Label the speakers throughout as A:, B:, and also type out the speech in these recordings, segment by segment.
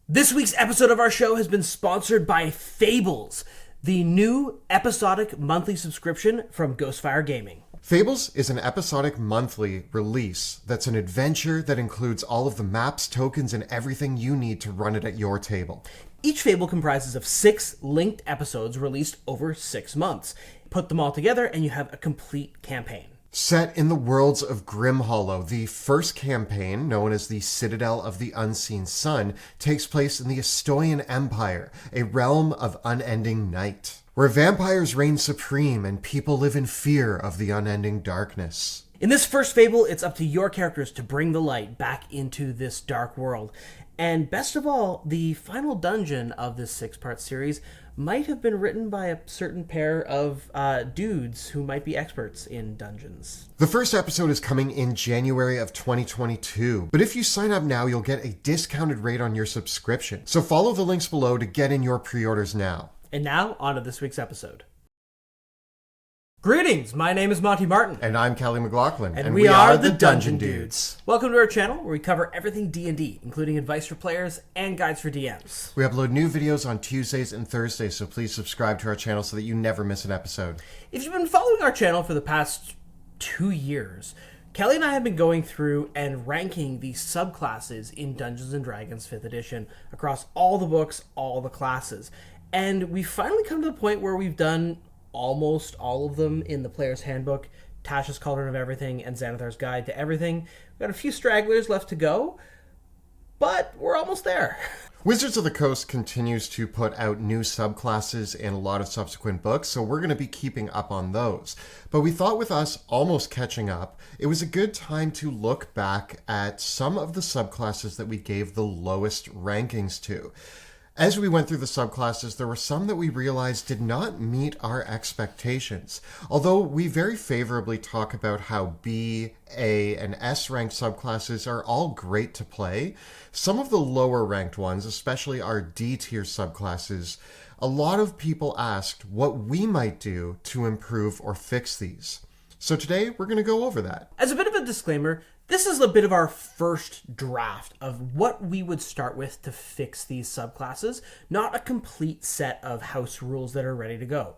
A: This week's episode of our show has been sponsored by Fables, the new episodic monthly subscription from Ghostfire Gaming.
B: Fables is an episodic monthly release that's an adventure that includes all of the maps, tokens, and everything you need to run it at your table.
A: Each Fable comprises of 6 linked episodes released over 6 months. Put them all together and you have a complete campaign.
B: Set in the worlds of Grimhollow, the first campaign, known as the Citadel of the Unseen Sun, takes place in the Estoian Empire, a realm of unending night, where vampires reign supreme and people live in fear of the unending darkness.
A: In this first Fable, it's up to your characters to bring the light back into this dark world. And best of all, the final dungeon of this 6-part series might have been written by a certain pair of dudes who might be experts in dungeons.
B: The first episode is coming in January of 2022, but if you sign up now, you'll get a discounted rate on your subscription. So follow the links below to get in your pre-orders now.
A: And now, on to this week's episode. Greetings, my name is Monty Martin.
B: And I'm Kelly McLaughlin.
A: And we are the Dungeon Dudes. Welcome to our channel where we cover everything D&D, including advice for players and guides for DMs.
B: We upload new videos on Tuesdays and Thursdays, so please subscribe to our channel so that you never miss an episode.
A: If you've been following our channel for the past 2 years, Kelly and I have been going through and ranking the subclasses in Dungeons & Dragons 5th edition across all the books, all the classes. And we've finally come to the point where we've done almost all of them in the Player's Handbook, Tasha's Cauldron of Everything, and Xanathar's Guide to Everything. We've got a few stragglers left to go, but we're almost there.
B: Wizards of the Coast continues to put out new subclasses in a lot of subsequent books, so we're going to be keeping up on those. But we thought with us almost catching up, it was a good time to look back at some of the subclasses that we gave the lowest rankings to. As we went through the subclasses, there were some that we realized did not meet our expectations. Although we very favorably talk about how B, A, and S ranked subclasses are all great to play, some of the lower ranked ones, especially our D tier subclasses, a lot of people asked what we might do to improve or fix these. So today we're going to go over that.
A: As a bit of a disclaimer, this is a bit of our first draft of what we would start with to fix these subclasses, not a complete set of house rules that are ready to go.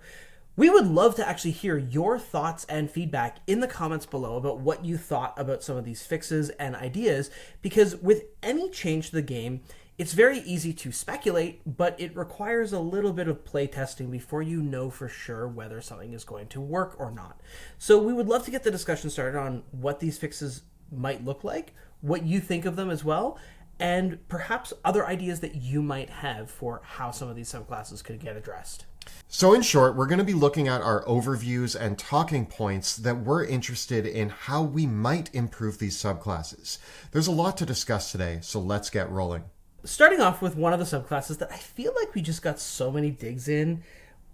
A: We would love to actually hear your thoughts and feedback in the comments below about what you thought about some of these fixes and ideas, because with any change to the game, it's very easy to speculate, but it requires a little bit of play testing before you know for sure whether something is going to work or not. So we would love to get the discussion started on what these fixes might look like, what you think of them as well, and perhaps other ideas that you might have for how some of these subclasses could get addressed.
B: So in short, we're going to be looking at our overviews and talking points that we're interested in how we might improve these subclasses. There's a lot to discuss today, so let's get rolling.
A: Starting off with one of the subclasses that I feel like we just got so many digs in,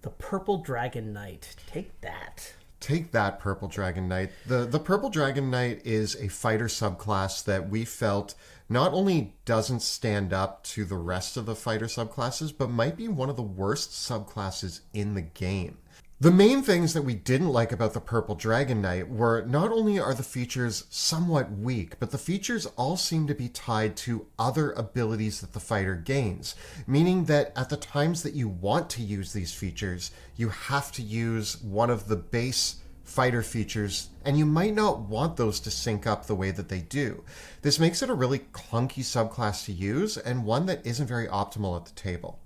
A: the Purple Dragon Knight. Take that.
B: Take that, Purple Dragon Knight. The Purple Dragon Knight is a fighter subclass that we felt not only doesn't stand up to the rest of the fighter subclasses, but might be one of the worst subclasses in the game. The main things that we didn't like about the Purple Dragon Knight were not only are the features somewhat weak, but the features all seem to be tied to other abilities that the fighter gains, meaning that at the times that you want to use these features, you have to use one of the base fighter features, and you might not want those to sync up the way that they do. This makes it a really clunky subclass to use, and one that isn't very optimal at the table.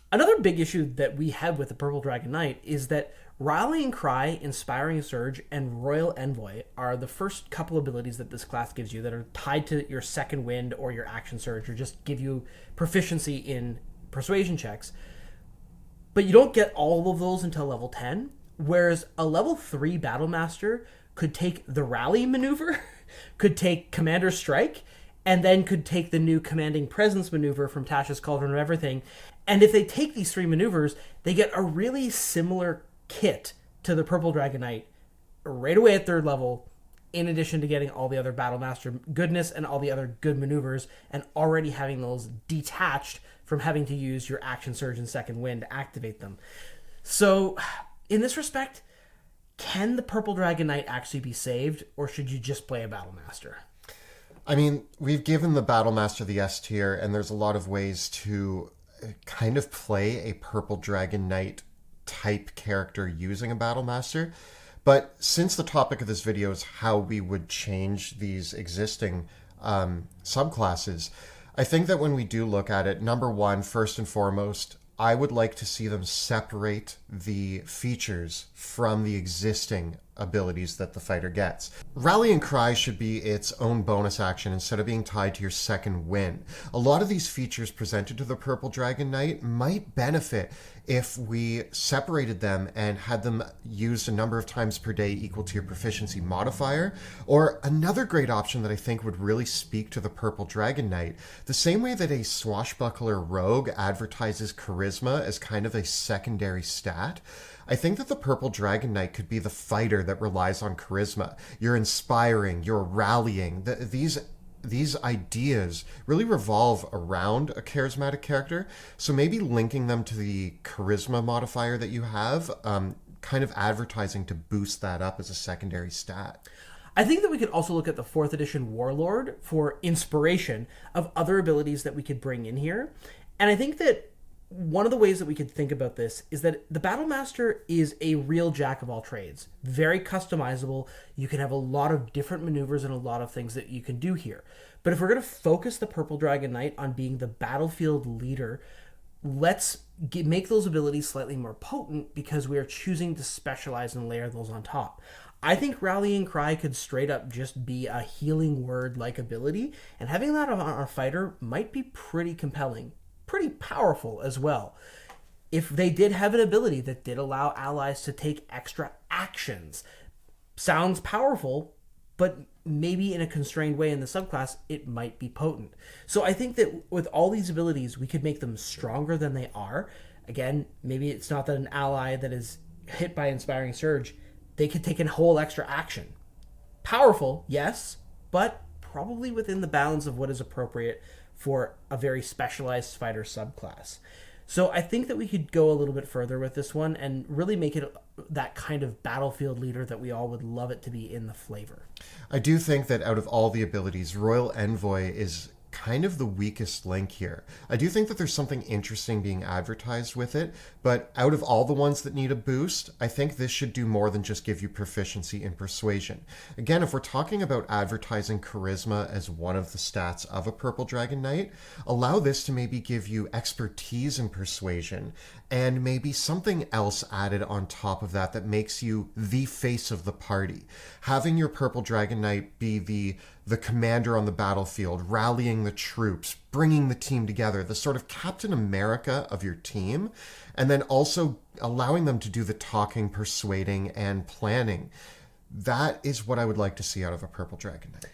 A: Another big issue that we have with the Purple Dragon Knight is that Rallying Cry, Inspiring Surge, and Royal Envoy are the first couple abilities that this class gives you that are tied to your second wind or your action surge, or just give you proficiency in persuasion checks. But you don't get all of those until level 10, whereas a level 3 Battle Master could take the Rally maneuver, could take Commander Strike, and then could take the new Commanding Presence maneuver from Tasha's Cauldron of Everything. And if they take these 3 maneuvers, they get a really similar kit to the Purple Dragon Knight right away at 3rd level, in addition to getting all the other Battle Master goodness and all the other good maneuvers, and already having those detached from having to use your Action Surge and Second Wind to activate them. So, in this respect, can the Purple Dragon Knight actually be saved, or should you just play a Battle Master?
B: I mean, we've given the Battlemaster the S tier, and there's a lot of ways to kind of play a Purple Dragon Knight type character using a Battlemaster. But since the topic of this video is how we would change these existing subclasses, I think that when we do look at it, number one, first and foremost, I would like to see them separate the features from the existing abilities that the fighter gets. Rallying Cry should be its own bonus action instead of being tied to your second win. A lot of these features presented to the Purple Dragon Knight might benefit if we separated them and had them used a number of times per day equal to your proficiency modifier. Or another great option that I think would really speak to the Purple Dragon Knight, the same way that a swashbuckler rogue advertises charisma as kind of a secondary stat, I think that the Purple Dragon Knight could be the fighter that relies on charisma. You're inspiring, you're rallying. These ideas really revolve around a charismatic character. So maybe linking them to the charisma modifier that you have, kind of advertising to boost that up as a secondary stat.
A: I think that we could also look at the 4th edition Warlord for inspiration of other abilities that we could bring in here. And I think that one of the ways that we could think about this is that the Battlemaster is a real jack of all trades. Very customizable. You can have a lot of different maneuvers and a lot of things that you can do here. But if we're going to focus the Purple Dragon Knight on being the battlefield leader, let's make those abilities slightly more potent because we are choosing to specialize and layer those on top. I think Rallying Cry could straight up just be a healing word-like ability, and having that on our fighter might be pretty compelling. Pretty powerful as well. If they did have an ability that did allow allies to take extra actions, sounds powerful, but maybe in a constrained way in the subclass, it might be potent. So I think that with all these abilities, we could make them stronger than they are. Again, maybe it's not that an ally that is hit by Inspiring Surge, they could take a whole extra action. Powerful, yes, but probably within the bounds of what is appropriate for a very specialized fighter subclass. So I think that we could go a little bit further with this one and really make it that kind of battlefield leader that we all would love it to be in the flavor.
B: I do think that out of all the abilities, Royal Envoy is kind of the weakest link here. I do think that there's something interesting being advertised with it, but out of all the ones that need a boost, I think this should do more than just give you proficiency in persuasion. Again, if we're talking about advertising charisma as one of the stats of a Purple Dragon Knight, allow this to maybe give you expertise in persuasion and maybe something else added on top of that that makes you the face of the party. Having your Purple Dragon Knight be the commander on the battlefield, rallying the troops, bringing the team together, the sort of Captain America of your team, and then also allowing them to do the talking, persuading, and planning. That is what I would like to see out of a Purple Dragon Knight.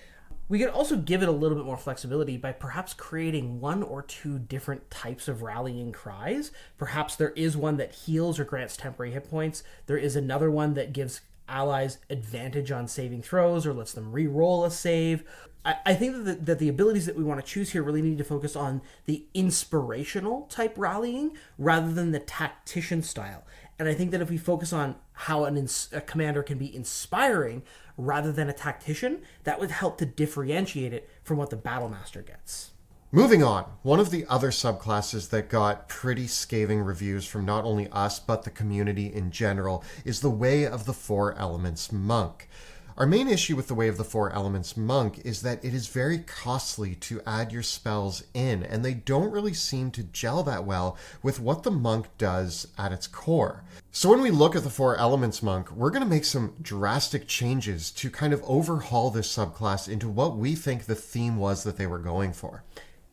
A: We could also give it a little bit more flexibility by perhaps creating 1 or 2 different types of rallying cries. Perhaps there is one that heals or grants temporary hit points. There is another one that gives allies advantage on saving throws or lets them re-roll a save. I think that the abilities that we want to choose here really need to focus on the inspirational type rallying rather than the tactician style. And I think that if we focus on how a commander can be inspiring rather than a tactician, that would help to differentiate it from what the Battlemaster gets.
B: Moving on, one of the other subclasses that got pretty scathing reviews from not only us, but the community in general, is the Way of the Four Elements Monk. Our main issue with the Way of the Four Elements Monk is that it is very costly to add your spells in, and they don't really seem to gel that well with what the monk does at its core. So when we look at the Four Elements Monk, we're going to make some drastic changes to kind of overhaul this subclass into what we think the theme was that they were going for.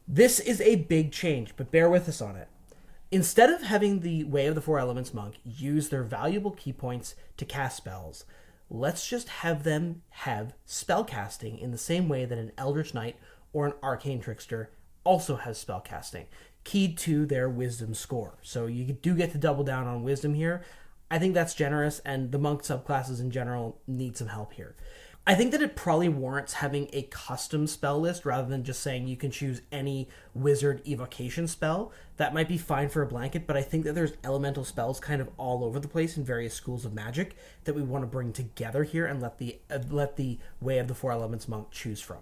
A: This is a big change, but bear with us on it. Instead of having the Way of the Four Elements Monk use their valuable key points to cast spells, let's just have them have spellcasting in the same way that an Eldritch Knight or an Arcane Trickster also has spellcasting, keyed to their Wisdom score. So you do get to double down on Wisdom here. I think that's generous, and the Monk subclasses in general need some help here. I think that it probably warrants having a custom spell list rather than just saying you can choose any wizard evocation spell. That might be fine for a blanket, but I think that there's elemental spells kind of all over the place in various schools of magic that we want to bring together here and let the Way of the Four Elements monk choose from.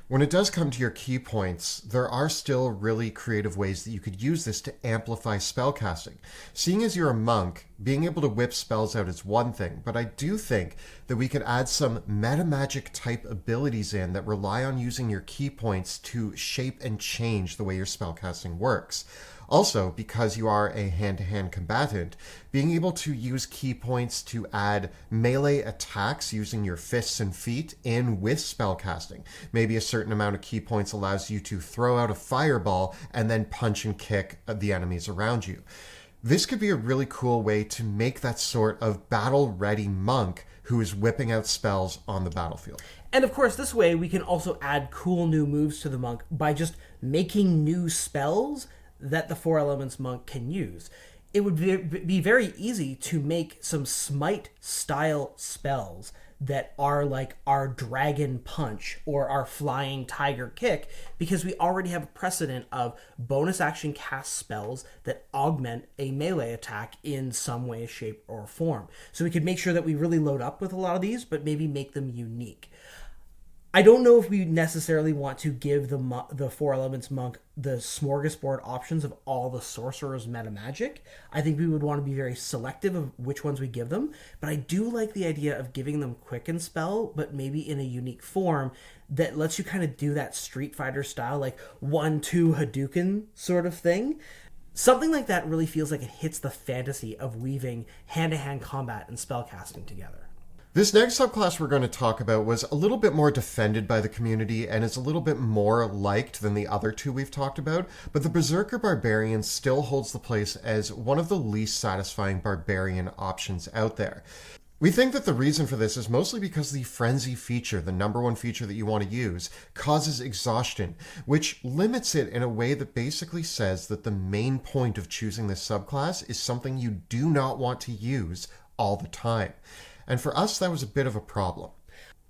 B: When it does come to your key points, there are still really creative ways that you could use this to amplify spellcasting. Seeing as you're a monk, being able to whip spells out is one thing, but I do think that we could add some meta magic type abilities in that rely on using your key points to shape and change the way your spellcasting works. Also, because you are a hand-to-hand combatant, being able to use key points to add melee attacks using your fists and feet in with spellcasting. Maybe a certain amount of key points allows you to throw out a fireball and then punch and kick the enemies around you. This could be a really cool way to make that sort of battle-ready monk who is whipping out spells on the battlefield.
A: And of course, this way we can also add cool new moves to the monk by just making new spells that the Four Elements monk can use. It would be very easy to make some smite style spells that are like our dragon punch or our flying tiger kick, because we already have a precedent of bonus action cast spells that augment a melee attack in some way, shape, or form. So we could make sure that we really load up with a lot of these, but maybe make them unique. I don't know if we necessarily want to give the Four Elements monk the smorgasbord options of all the sorcerers meta magic. I think we would want to be very selective of which ones we give them, but I do like the idea of giving them Quicken Spell, but maybe in a unique form that lets you kind of do that Street Fighter style, like 1-2 Hadouken sort of thing. Something like that really feels like it hits the fantasy of weaving hand-to-hand combat and spellcasting together.
B: This next subclass we're going to talk about was a little bit more defended by the community and is a little bit more liked than the other two we've talked about, but the Berserker Barbarian still holds the place as one of the least satisfying barbarian options out there. We think that the reason for this is mostly because the Frenzy feature, the number one feature that you want to use, causes exhaustion, which limits it in a way that basically says that the main point of choosing this subclass is something you do not want to use all the time. And for us, that was a bit of a problem.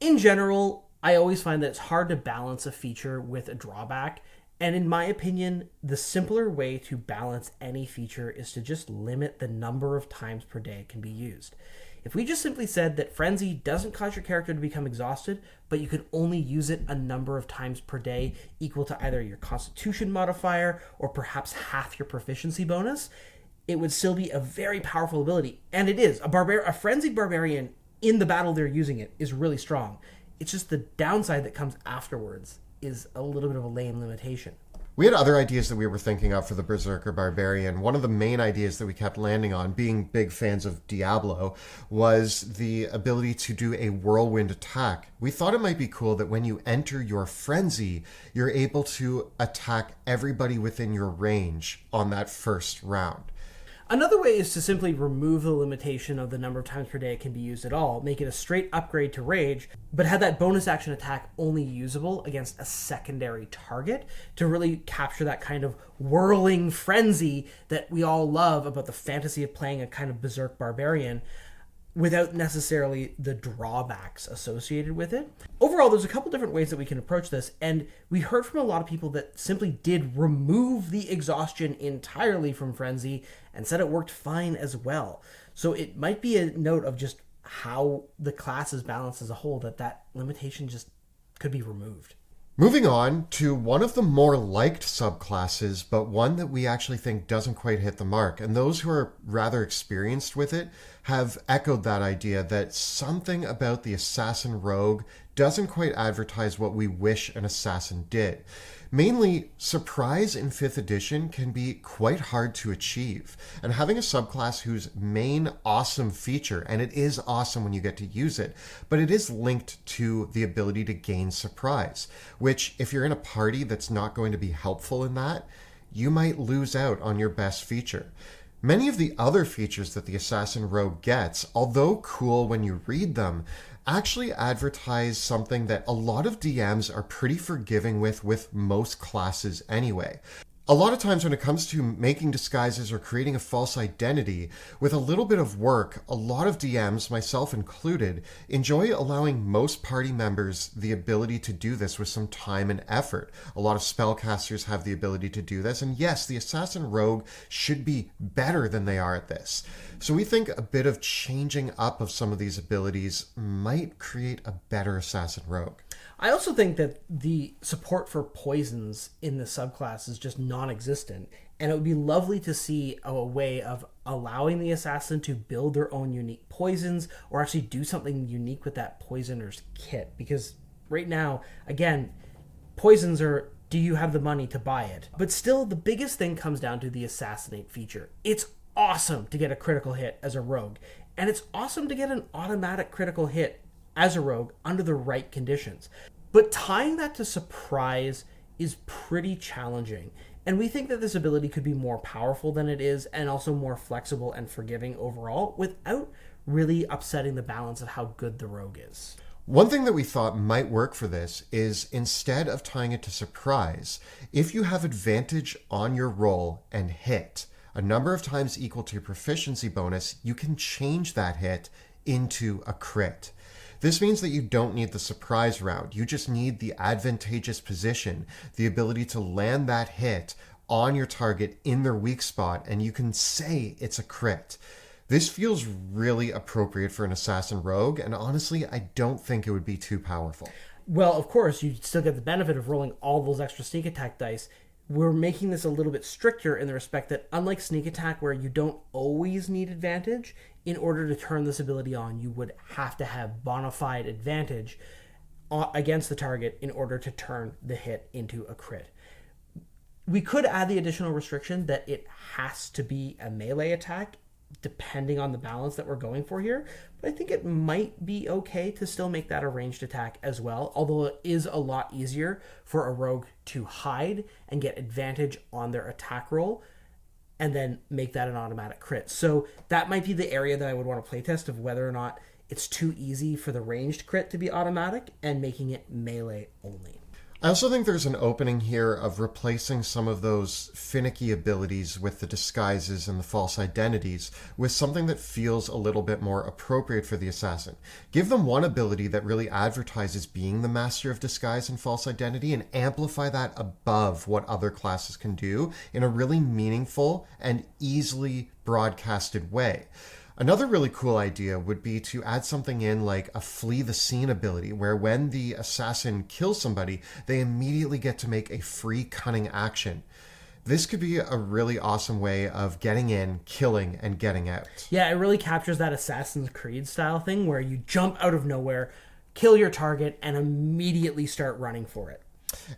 A: In general, I always find that it's hard to balance a feature with a drawback. And in my opinion, the simpler way to balance any feature is to just limit the number of times per day it can be used. If we just simply said that Frenzy doesn't cause your character to become exhausted, but you can only use it a number of times per day equal to either your Constitution modifier or perhaps half your proficiency bonus, it would still be a very powerful ability. And it is. A Frenzied Barbarian in the battle they're using it is really strong. It's just the downside that comes afterwards is a little bit of a lame limitation.
B: We had other ideas that we were thinking of for the Berserker Barbarian. One of the main ideas that we kept landing on, being big fans of Diablo, was the ability to do a whirlwind attack. We thought it might be cool that when you enter your frenzy, you're able to attack everybody within your range on that first round.
A: Another way is to simply remove the limitation of the number of times per day it can be used at all, make it a straight upgrade to Rage, but have that bonus action attack only usable against a secondary target to really capture that kind of whirling frenzy that we all love about the fantasy of playing a kind of Berserk Barbarian, without necessarily the drawbacks associated with it. Overall, there's a couple different ways that we can approach this, and we heard from a lot of people that simply did remove the exhaustion entirely from Frenzy and said it worked fine as well. So it might be a note of just how the class is balanced as a whole, that limitation just could be removed.
B: Moving on to one of the more liked subclasses, but one that we actually think doesn't quite hit the mark. And those who are rather experienced with it have echoed that idea that something about the assassin rogue doesn't quite advertise what we wish an assassin did. Mainly, surprise in 5th edition can be quite hard to achieve, and having a subclass whose main awesome feature, and it is awesome when you get to use it, but it is linked to the ability to gain surprise, which if you're in a party that's not going to be helpful in that, you might lose out on your best feature. Many of the other features that the Assassin Rogue gets, although cool when you read them, actually advertise something that a lot of DMs are pretty forgiving with most classes anyway. A lot of times when it comes to making disguises or creating a false identity, with a little bit of work, a lot of DMs, myself included, enjoy allowing most party members the ability to do this with some time and effort. A lot of spellcasters have the ability to do this, and yes, the assassin rogue should be better than they are at this. So we think a bit of changing up of some of these abilities might create a better assassin rogue.
A: I also think that the support for poisons in the subclass is just non-existent, and it would be lovely to see a way of allowing the assassin to build their own unique poisons or actually do something unique with that poisoner's kit. Because right now, again, poisons are, do you have the money to buy it? But still, the biggest thing comes down to the assassinate feature. It's awesome to get a critical hit as a rogue, and it's awesome to get an automatic critical hit as a rogue under the right conditions. But tying that to surprise is pretty challenging, and we think that this ability could be more powerful than it is, and also more flexible and forgiving overall, without really upsetting the balance of how good the rogue is.
B: One thing that we thought might work for this is, instead of tying it to surprise, if you have advantage on your roll and hit a number of times equal to your proficiency bonus, you can change that hit into a crit. This means that you don't need the surprise round. You just need the advantageous position, the ability to land that hit on your target in their weak spot, and you can say it's a crit. This feels really appropriate for an assassin rogue, and honestly, I don't think it would be too powerful.
A: Well, of course, you still get the benefit of rolling all those extra sneak attack dice. We're making this a little bit stricter in the respect that, unlike sneak attack where you don't always need advantage, in order to turn this ability on, you would have to have bona fide advantage against the target in order to turn the hit into a crit. We could add the additional restriction that it has to be a melee attack, depending on the balance that we're going for here, but I think it might be okay to still make that a ranged attack as well, although it is a lot easier for a rogue to hide and get advantage on their attack roll and then make that an automatic crit. So that might be the area that I would want to playtest, of whether or not it's too easy for the ranged crit to be automatic and making it melee only.
B: I also think there's an opening here of replacing some of those finicky abilities with the disguises and the false identities with something that feels a little bit more appropriate for the assassin. Give them one ability that really advertises being the master of disguise and false identity, and amplify that above what other classes can do in a really meaningful and easily broadcasted way. Another really cool idea would be to add something in like a flee the scene ability, where when the assassin kills somebody, they immediately get to make a free cunning action. This could be a really awesome way of getting in, killing, and getting out.
A: Yeah, it really captures that Assassin's Creed style thing where you jump out of nowhere, kill your target, and immediately start running for it.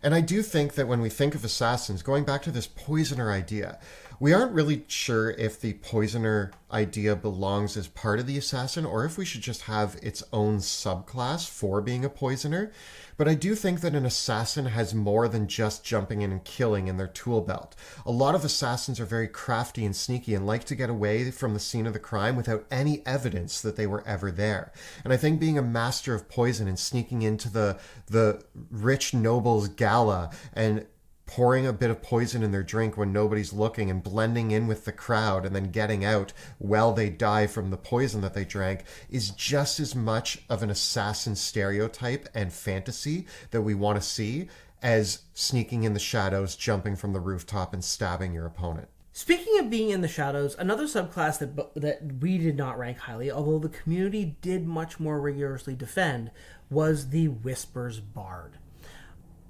B: And I do think that when we think of assassins, going back to this poisoner idea, we aren't really sure if the poisoner idea belongs as part of the assassin or if we should just have its own subclass for being a poisoner. But I do think that an assassin has more than just jumping in and killing in their tool belt. A lot of assassins are very crafty and sneaky and like to get away from the scene of the crime without any evidence that they were ever there. And I think being a master of poison and sneaking into the rich noble's gala and pouring a bit of poison in their drink when nobody's looking and blending in with the crowd and then getting out while they die from the poison that they drank is just as much of an assassin stereotype and fantasy that we want to see as sneaking in the shadows, jumping from the rooftop, and stabbing your opponent.
A: Speaking of being in the shadows, another subclass that we did not rank highly, although the community did much more rigorously defend, was the Whispers Bard.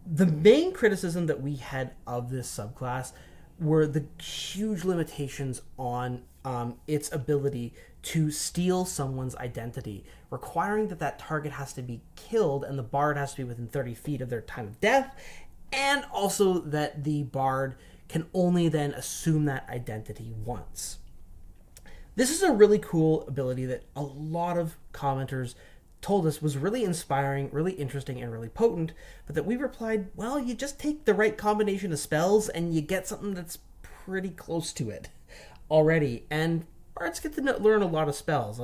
A: The main criticism that we had of this subclass were the huge limitations on its ability to steal someone's identity, requiring that target has to be killed and the bard has to be within 30 feet of their time of death, and also that the bard can only then assume that identity once. This is a really cool ability that a lot of commenters told us was really inspiring, really interesting, and really potent, but that we replied, well, you just take the right combination of spells and you get something that's pretty close to it already. And bards get to learn a lot of spells.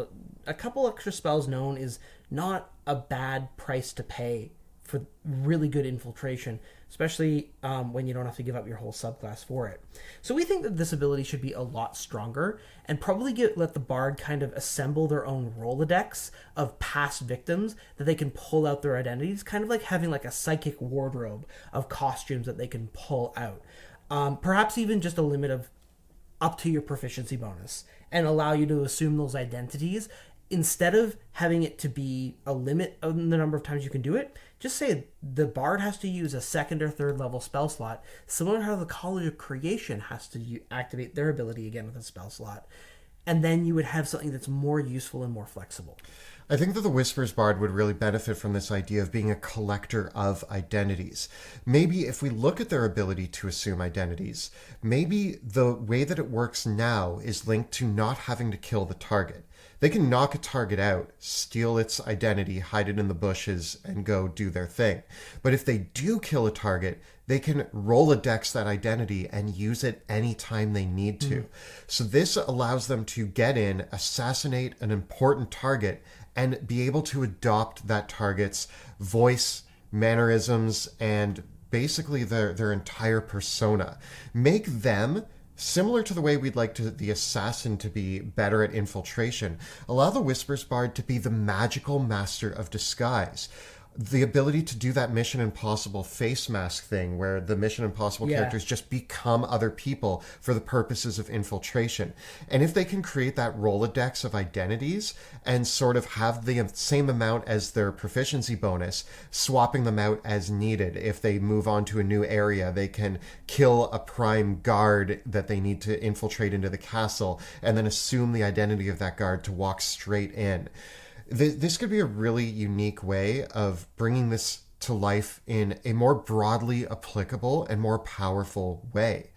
A: A couple extra spells known is not a bad price to pay for really good infiltration, especially when you don't have to give up your whole subclass for it. So we think that this ability should be a lot stronger, and probably let the bard kind of assemble their own Rolodex of past victims that they can pull out their identities, kind of like having like a psychic wardrobe of costumes that they can pull out. Perhaps even just a limit of up to your proficiency bonus, and allow you to assume those identities. Instead of having it to be a limit on the number of times you can do it, just say the bard has to use a second or third level spell slot, similar to how the College of Creation has to activate their ability again with a spell slot. And then you would have something that's more useful and more flexible.
B: I think that the Whispers Bard would really benefit from this idea of being a collector of identities. Maybe if we look at their ability to assume identities, maybe the way that it works now is linked to not having to kill the target. They can knock a target out, steal its identity, hide it in the bushes, and go do their thing. But if they do kill a target, they can Rolodex that identity and use it anytime they need to. So this allows them to get in, assassinate an important target, and be able to adopt that target's voice, mannerisms, and basically their entire persona. Make them similar to the way we'd like the assassin to be better at infiltration. Allow the Whispers Bard to be the magical master of disguise. The ability to do that Mission Impossible face mask thing where the Mission Impossible characters just become other people for the purposes of infiltration. And if they can create that Rolodex of identities and sort of have the same amount as their proficiency bonus, swapping them out as needed. If they move on to a new area, they can kill a prime guard that they need to infiltrate into the castle and then assume the identity of that guard to walk straight in. This could be a really unique way of bringing this to life in a more broadly applicable and more powerful way.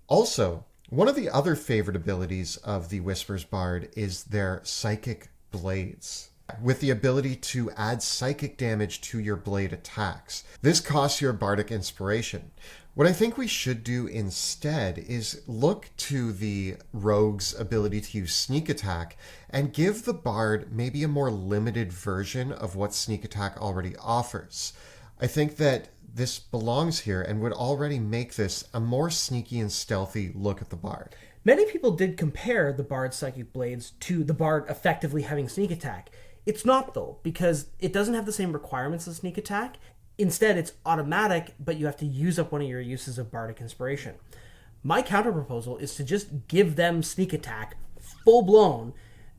B: Also, one of the other favorite abilities of the Whispers Bard is their Psychic Blades, with the ability to add psychic damage to your blade attacks. This costs your bardic inspiration. What I think we should do instead is look to the rogue's ability to use sneak attack and give the bard maybe a more limited version of what sneak attack already offers. I think that this belongs here and would already make this a more sneaky and stealthy look at the bard.
A: Many people did compare the bard's Psychic Blades to the bard effectively having sneak attack. It's not, though, because it doesn't have the same requirements as sneak attack. Instead, it's automatic, but you have to use up one of your uses of bardic inspiration. My counter proposal is to just give them sneak attack full blown,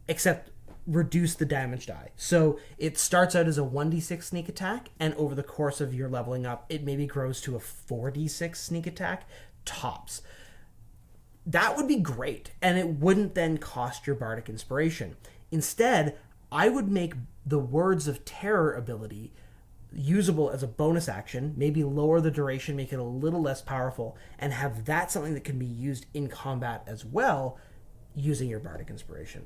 A: except reduce the damage die. So it starts out as a 1d6 sneak attack, and over the course of your leveling up, it maybe grows to a 4d6 sneak attack tops. That would be great, and it wouldn't then cost your bardic inspiration. Instead, I would make the Words of Terror ability usable as a bonus action, maybe lower the duration, make it a little less powerful, and have that something that can be used in combat as well, using your bardic inspiration.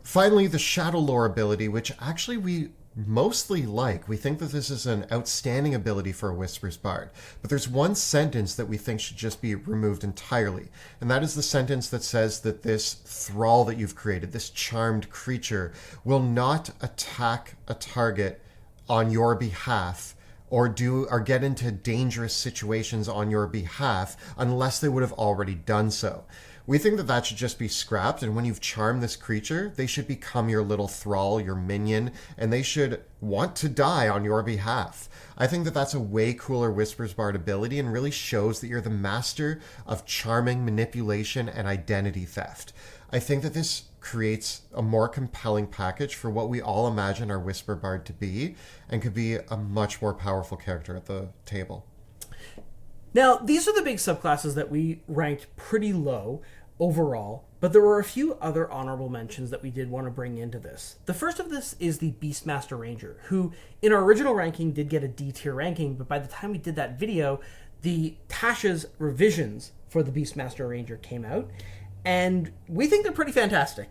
B: Finally, the Shadow Lore ability, which actually we mostly like. We think that this is an outstanding ability for a Whispers Bard, but there's one sentence that we think should just be removed entirely, and that is the sentence that says that this thrall that you've created, this charmed creature, will not attack a target on your behalf or get into dangerous situations on your behalf unless they would have already done so. We think that that should just be scrapped, and when you've charmed this creature, they should become your little thrall, your minion, and they should want to die on your behalf. I think that that's a way cooler Whispers Bard ability and really shows that you're the master of charming, manipulation, and identity theft. I think that this creates a more compelling package for what we all imagine our Whisper Bard to be, and could be a much more powerful character at the table.
A: Now, these are the big subclasses that we ranked pretty low overall, but there were a few other honorable mentions that we did want to bring into this. The first of this is the Beastmaster Ranger, who in our original ranking did get a D tier ranking, but by the time we did that video, the Tasha's revisions for the Beastmaster Ranger came out, and we think they're pretty fantastic.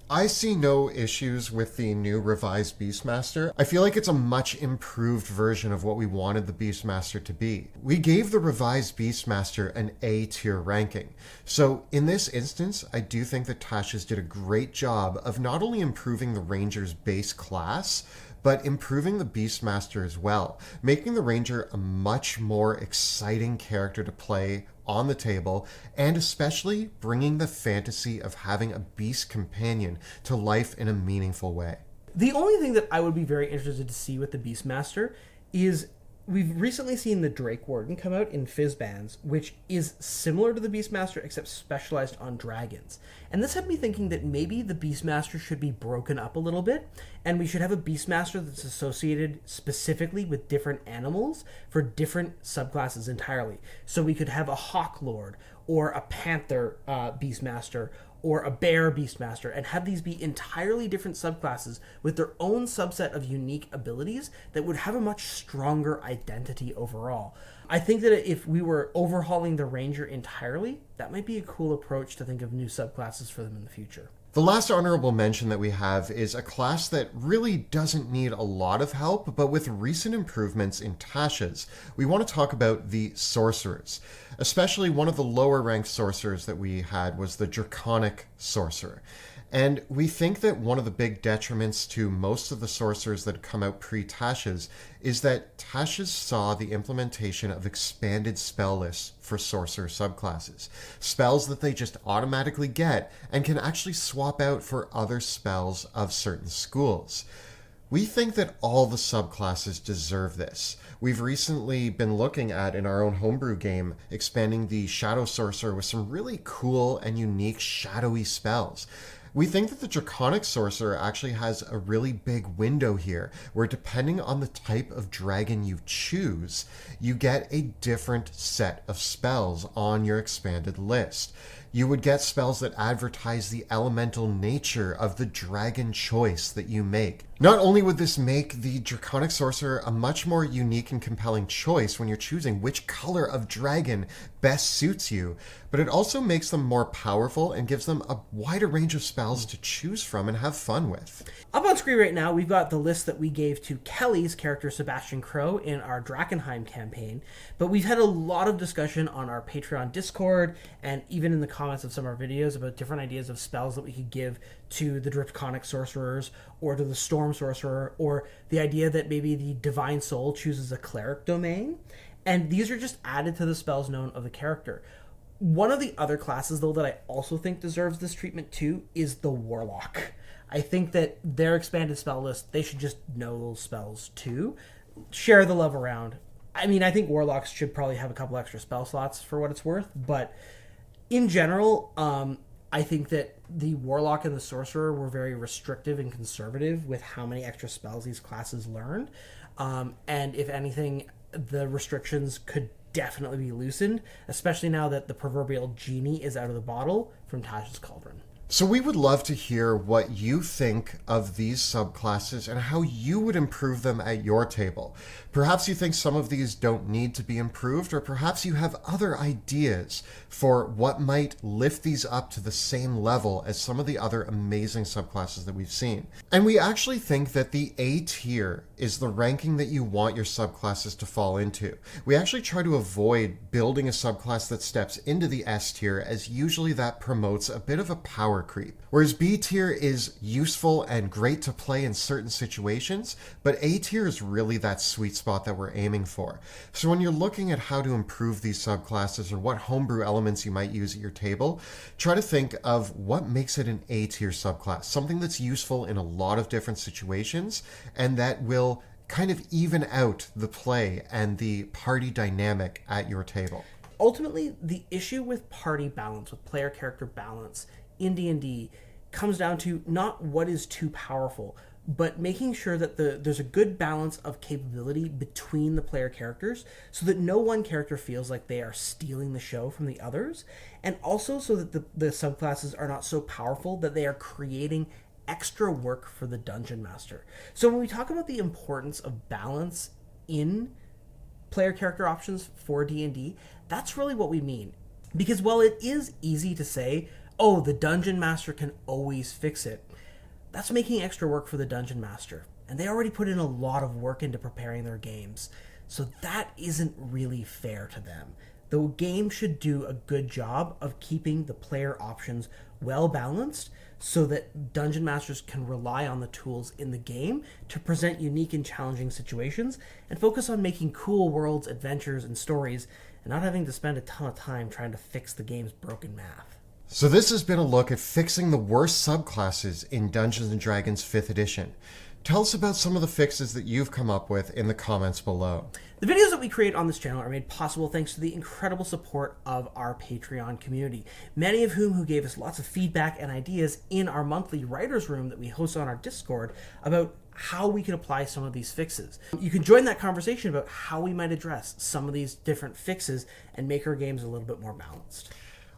B: I see no issues with the new revised Beastmaster. I feel like it's a much improved version of what we wanted the Beastmaster to be. We gave the revised Beastmaster an A tier ranking. So in this instance, I do think that Tasha's did a great job of not only improving the Ranger's base class, but improving the Beastmaster as well, making the Ranger a much more exciting character to play on the table, and especially bringing the fantasy of having a beast companion to life in a meaningful way.
A: The only thing that I would be very interested to see with the Beastmaster is we've recently seen the Drake Warden come out in Fizzbands, which is similar to the Beastmaster except specialized on dragons. And this had me thinking that maybe the Beastmaster should be broken up a little bit, and we should have a Beastmaster that's associated specifically with different animals for different subclasses entirely. So we could have a Hawk Lord, or a Panther Beastmaster, or a Bear Beastmaster, and have these be entirely different subclasses with their own subset of unique abilities that would have a much stronger identity overall. I think that if we were overhauling the Ranger entirely, that might be a cool approach to think of new subclasses for them in the future.
B: The last honorable mention that we have is a class that really doesn't need a lot of help, but with recent improvements in Tasha's, we want to talk about the Sorcerers. Especially one of the lower ranked Sorcerers that we had was the Draconic Sorcerer. And we think that one of the big detriments to most of the Sorcerers that come out pre-Tasha's is that Tasha's saw the implementation of expanded spell lists for Sorcerer subclasses. Spells that they just automatically get and can actually swap out for other spells of certain schools. We think that all the subclasses deserve this. We've recently been looking at, in our own homebrew game, expanding the Shadow Sorcerer with some really cool and unique shadowy spells. We think that the Draconic Sorcerer actually has a really big window here, where depending on the type of dragon you choose, you get a different set of spells on your expanded list. You would get spells that advertise the elemental nature of the dragon choice that you make. Not only would this make the Draconic Sorcerer a much more unique and compelling choice when you're choosing which color of dragon best suits you, but it also makes them more powerful and gives them a wider range of spells to choose from and have fun with.
A: Up on screen right now, we've got the list that we gave to Kelly's character Sebastian Crow in our Drakenheim campaign, but we've had a lot of discussion on our Patreon Discord and even in the comments of some of our videos about different ideas of spells that we could give to the Draconic Sorcerers or to the Storm Sorcerer, or the idea that maybe the Divine Soul chooses a Cleric domain, and these are just added to the spells known of the character. One of the other classes, though, that I also think deserves this treatment too is the Warlock. I think that their expanded spell list, they should just know those spells too. Share the love around. I mean, I think Warlocks should probably have a couple extra spell slots for what it's worth, but in general, I think that the Warlock and the Sorcerer were very restrictive and conservative with how many extra spells these classes learned. And if anything, the restrictions could definitely be loosened, especially now that the proverbial genie is out of the bottle from Tasha's Cauldron.
B: So we would love to hear what you think of these subclasses and how you would improve them at your table. Perhaps you think some of these don't need to be improved, or perhaps you have other ideas for what might lift these up to the same level as some of the other amazing subclasses that we've seen. And we actually think that the A tier is the ranking that you want your subclasses to fall into. We actually try to avoid building a subclass that steps into the S tier, as usually that promotes a bit of a power creep. Whereas B tier is useful and great to play in certain situations, but A tier is really that sweet spot that we're aiming for. So when you're looking at how to improve these subclasses or what homebrew elements you might use at your table, try to think of what makes it an A tier subclass, something that's useful in a lot of different situations and that will kind of even out the play and the party dynamic at your table.
A: Ultimately, the issue with party balance, with player character balance in D&D comes down to not what is too powerful, but making sure that there's a good balance of capability between the player characters so that no one character feels like they are stealing the show from the others, and also so that the subclasses are not so powerful that they are creating extra work for the dungeon master. So when we talk about the importance of balance in player character options for D&D, that's really what we mean. Because while it is easy to say, oh, the dungeon master can always fix it, that's making extra work for the dungeon master. And they already put in a lot of work into preparing their games. So that isn't really fair to them. The game should do a good job of keeping the player options well balanced so that dungeon masters can rely on the tools in the game to present unique and challenging situations and focus on making cool worlds, adventures, and stories, and not having to spend a ton of time trying to fix the game's broken math.
B: So this has been a look at fixing the worst subclasses in Dungeons & Dragons 5th edition. Tell us about some of the fixes that you've come up with in the comments below.
A: The videos that we create on this channel are made possible thanks to the incredible support of our Patreon community, many of whom gave us lots of feedback and ideas in our monthly writers room that we host on our Discord about how we can apply some of these fixes. You can join that conversation about how we might address some of these different fixes and make our games a little bit more balanced.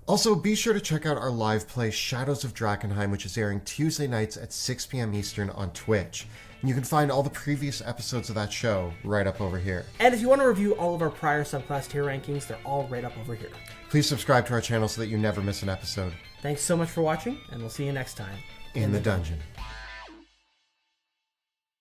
B: Also, be sure to check out our live play Shadows of Drakenheim, which is airing Tuesday nights at 6 p.m. Eastern on Twitch. And you can find all the previous episodes of that show right up over here.
A: And if you want to review all of our prior subclass tier rankings, they're all right up over here.
B: Please subscribe to our channel so that you never miss an episode.
A: Thanks so much for watching, and we'll see you next time
B: In the dungeon.